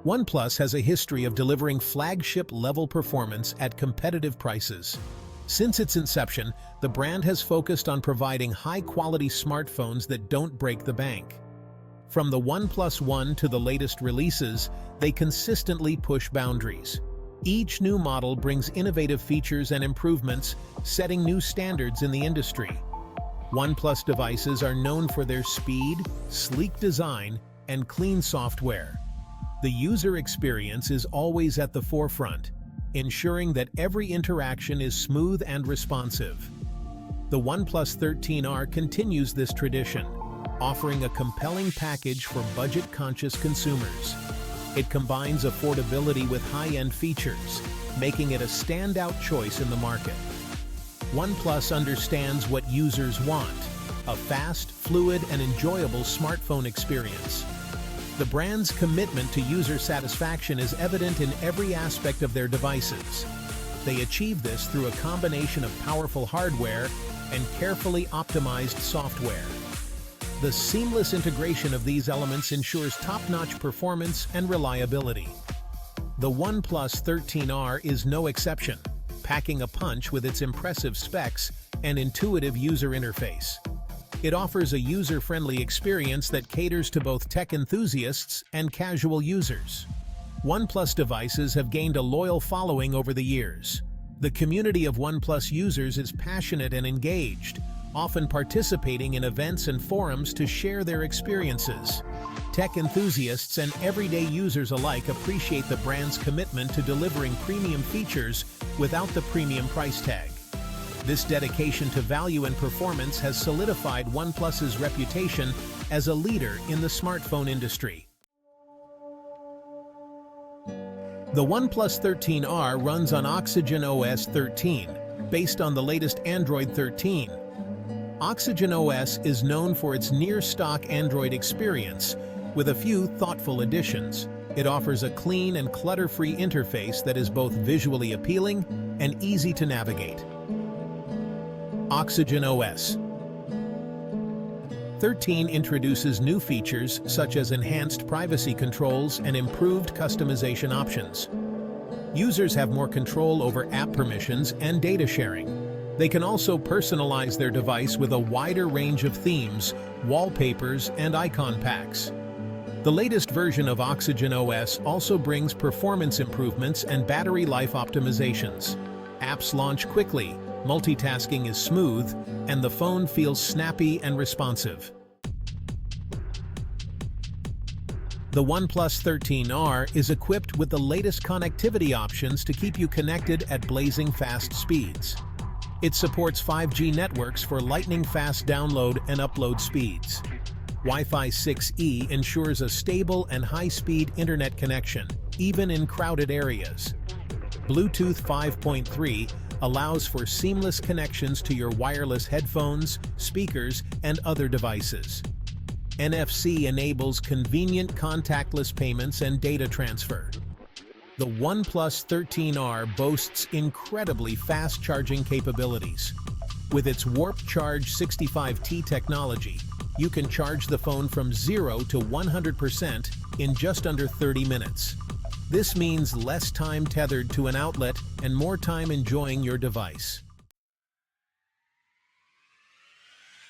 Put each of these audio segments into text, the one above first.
OnePlus has a history of delivering flagship-level performance at competitive prices. Since its inception, the brand has focused on providing high-quality smartphones that don't break the bank. From the OnePlus One to the latest releases, they consistently push boundaries. Each new model brings innovative features and improvements, setting new standards in the industry. OnePlus devices are known for their speed, sleek design, and clean software. The user experience is always at the forefront, ensuring that every interaction is smooth and responsive. The OnePlus 13R continues this tradition, offering a compelling package for budget-conscious consumers. It combines affordability with high-end features, making it a standout choice in the market. OnePlus understands what users want: a fast, fluid, and enjoyable smartphone experience. The brand's commitment to user satisfaction is evident in every aspect of their devices. They achieve this through a combination of powerful hardware and carefully optimized software. The seamless integration of these elements ensures top-notch performance and reliability. The OnePlus 13R is no exception, packing a punch with its impressive specs and intuitive user interface. It offers a user-friendly experience that caters to both tech enthusiasts and casual users. OnePlus devices have gained a loyal following over the years. The community of OnePlus users is passionate and engaged, often participating in events and forums to share their experiences. Tech enthusiasts and everyday users alike appreciate the brand's commitment to delivering premium features without the premium price tag. This dedication to value and performance has solidified OnePlus's reputation as a leader in the smartphone industry. The OnePlus 13R runs on Oxygen OS 13, based on the latest Android 13. Oxygen OS is known for its near-stock Android experience, with a few thoughtful additions. It offers a clean and clutter-free interface that is both visually appealing and easy to navigate. Oxygen OS 13 introduces new features such as enhanced privacy controls and improved customization options. Users have more control over app permissions and data sharing. They can also personalize their device with a wider range of themes, wallpapers, and icon packs. The latest version of Oxygen OS also brings performance improvements and battery life optimizations. Apps launch quickly, multitasking is smooth, and the phone feels snappy and responsive. The OnePlus 13R is equipped with the latest connectivity options to keep you connected at blazing fast speeds. It supports 5G networks for lightning-fast download and upload speeds. Wi-Fi 6E ensures a stable and high-speed internet connection, even in crowded areas. Bluetooth 5.3 allows for seamless connections to your wireless headphones, speakers, and other devices. NFC enables convenient contactless payments and data transfer. The OnePlus 13R boasts incredibly fast charging capabilities. With its Warp Charge 65T technology, you can charge the phone from 0 to 100% in just under 30 minutes. This means less time tethered to an outlet and more time enjoying your device.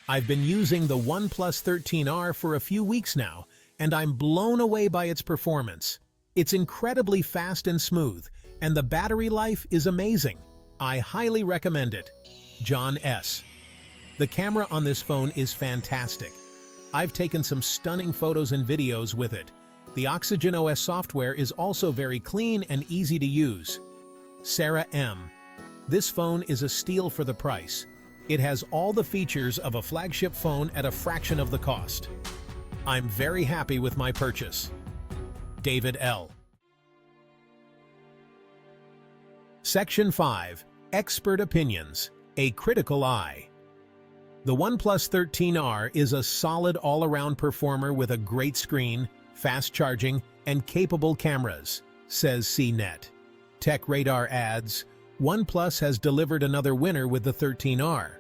I've been using the OnePlus 13R for a few weeks now, and I'm blown away by its performance. It's incredibly fast and smooth, and the battery life is amazing. I highly recommend it. John S. The camera on this phone is fantastic. I've taken some stunning photos and videos with it. The Oxygen OS software is also very clean and easy to use. Sarah M. This phone is a steal for the price. It has all the features of a flagship phone at a fraction of the cost. I'm very happy with my purchase. David L. Section 5. Expert Opinions. A Critical Eye. The OnePlus 13R is a solid all-around performer with a great screen, fast charging, and capable cameras, says CNET. TechRadar adds, OnePlus has delivered another winner with the 13R.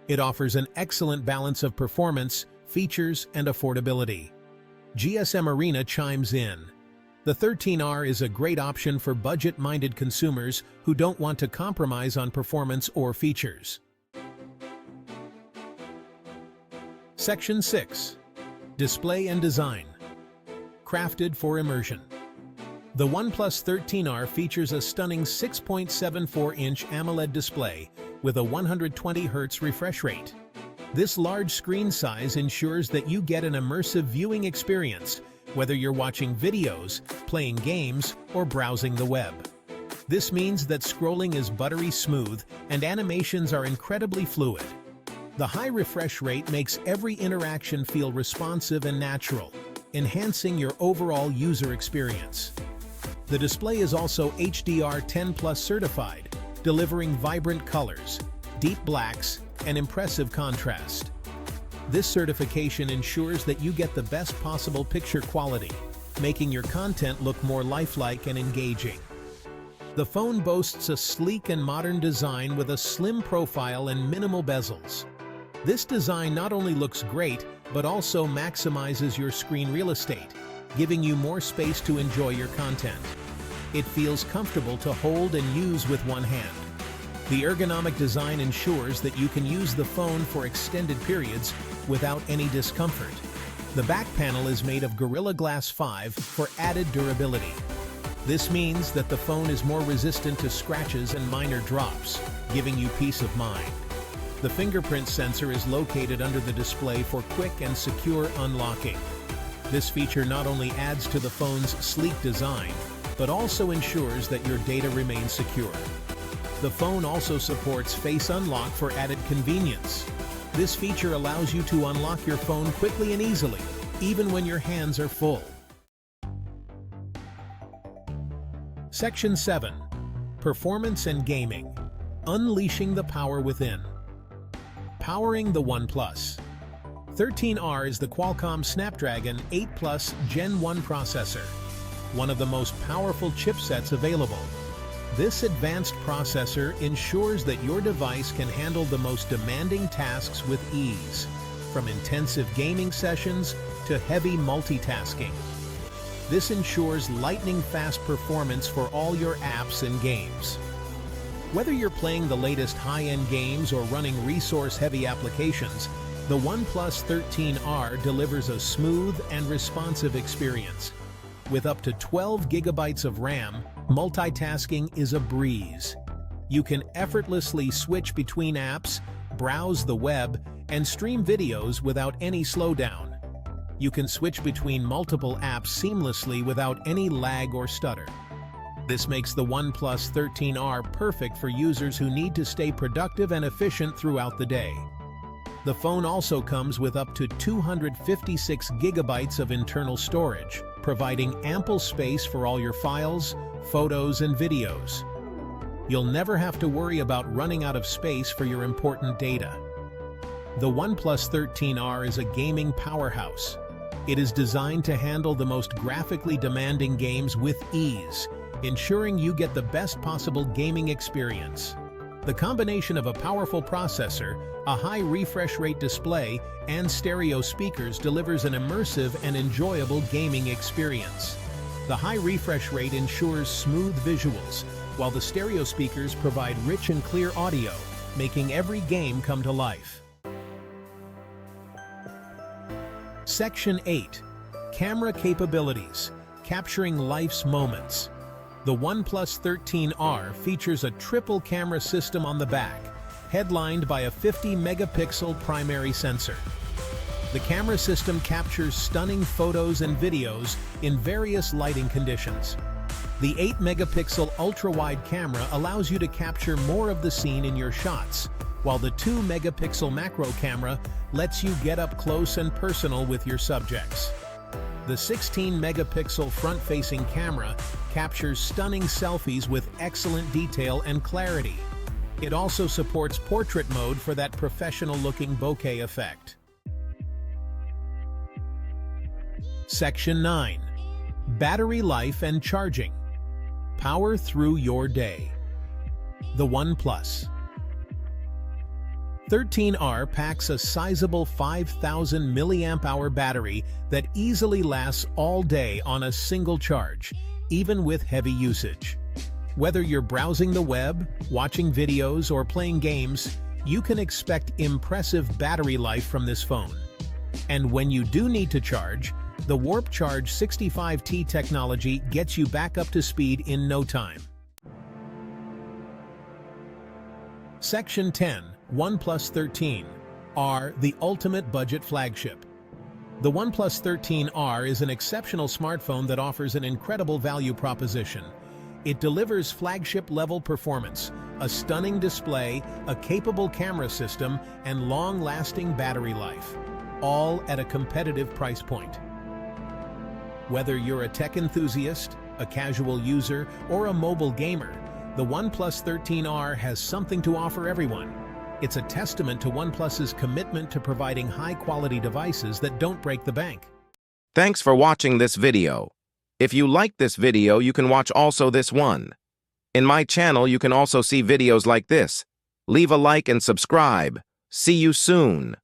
It offers an excellent balance of performance, features, and affordability. GSM Arena chimes in. The 13R is a great option for budget-minded consumers who don't want to compromise on performance or features. Section 6. Display and Design. Crafted for immersion. The OnePlus 13R features a stunning 6.74-inch AMOLED display with a 120Hz refresh rate. This large screen size ensures that you get an immersive viewing experience, whether you're watching videos, playing games, or browsing the web. This means that scrolling is buttery smooth and animations are incredibly fluid. The high refresh rate makes every interaction feel responsive and natural, enhancing your overall user experience. The display is also HDR10+ certified, delivering vibrant colors, deep blacks, and impressive contrast. This certification ensures that you get the best possible picture quality, making your content look more lifelike and engaging. The phone boasts a sleek and modern design with a slim profile and minimal bezels. This design not only looks great, but also maximizes your screen real estate, giving you more space to enjoy your content. It feels comfortable to hold and use with one hand. The ergonomic design ensures that you can use the phone for extended periods without any discomfort. The back panel is made of Gorilla Glass 5 for added durability. This means that the phone is more resistant to scratches and minor drops, giving you peace of mind. The fingerprint sensor is located under the display for quick and secure unlocking. This feature not only adds to the phone's sleek design, but also ensures that your data remains secure. The phone also supports Face Unlock for added convenience. This feature allows you to unlock your phone quickly and easily, even when your hands are full. Section 7. Performance and Gaming. Unleashing the power within. Powering the OnePlus 13R is the Qualcomm Snapdragon 8 Plus Gen 1 processor, one of the most powerful chipsets available. This advanced processor ensures that your device can handle the most demanding tasks with ease, from intensive gaming sessions to heavy multitasking. This ensures lightning-fast performance for all your apps and games. Whether you're playing the latest high-end games or running resource-heavy applications, the OnePlus 13R delivers a smooth and responsive experience. With up to 12 GB of RAM, multitasking is a breeze. You can effortlessly switch between apps, browse the web, and stream videos without any slowdown. You can switch between multiple apps seamlessly without any lag or stutter. This makes the OnePlus 13R perfect for users who need to stay productive and efficient throughout the day. The phone also comes with up to 256 GB of internal storage, providing ample space for all your files, photos, and videos. You'll never have to worry about running out of space for your important data. The OnePlus 13R is a gaming powerhouse. It is designed to handle the most graphically demanding games with ease, ensuring you get the best possible gaming experience. The combination of a powerful processor, a high refresh rate display, and stereo speakers delivers an immersive and enjoyable gaming experience. The high refresh rate ensures smooth visuals, while the stereo speakers provide rich and clear audio, making every game come to life. Section 8. Camera Capabilities. Capturing Life's Moments. The OnePlus 13R features a triple camera system on the back, headlined by a 50-megapixel primary sensor. The camera system captures stunning photos and videos in various lighting conditions. The 8-megapixel ultra-wide camera allows you to capture more of the scene in your shots, while the 2-megapixel macro camera lets you get up close and personal with your subjects. The 16-megapixel front-facing camera captures stunning selfies with excellent detail and clarity. It also supports portrait mode for that professional-looking bokeh effect. Section 9. Battery life and charging. Power through your day. The OnePlus 13R packs a sizable 5,000 mAh battery that easily lasts all day on a single charge, even with heavy usage. Whether you're browsing the web, watching videos, or playing games, you can expect impressive battery life from this phone. And when you do need to charge, the Warp Charge 65T technology gets you back up to speed in no time. Section 10. OnePlus 13R, the ultimate budget flagship. The OnePlus 13R is an exceptional smartphone that offers an incredible value proposition. It delivers flagship-level performance, a stunning display, a capable camera system, and long-lasting battery life, all at a competitive price point. Whether you're a tech enthusiast, a casual user, or a mobile gamer, the OnePlus 13R has something to offer everyone. It's a testament to OnePlus's commitment to providing high-quality devices that don't break the bank. Thanks for watching this video. If you liked this video, you can watch also this one. In my channel, you can also see videos like this. Leave a like and subscribe. See you soon.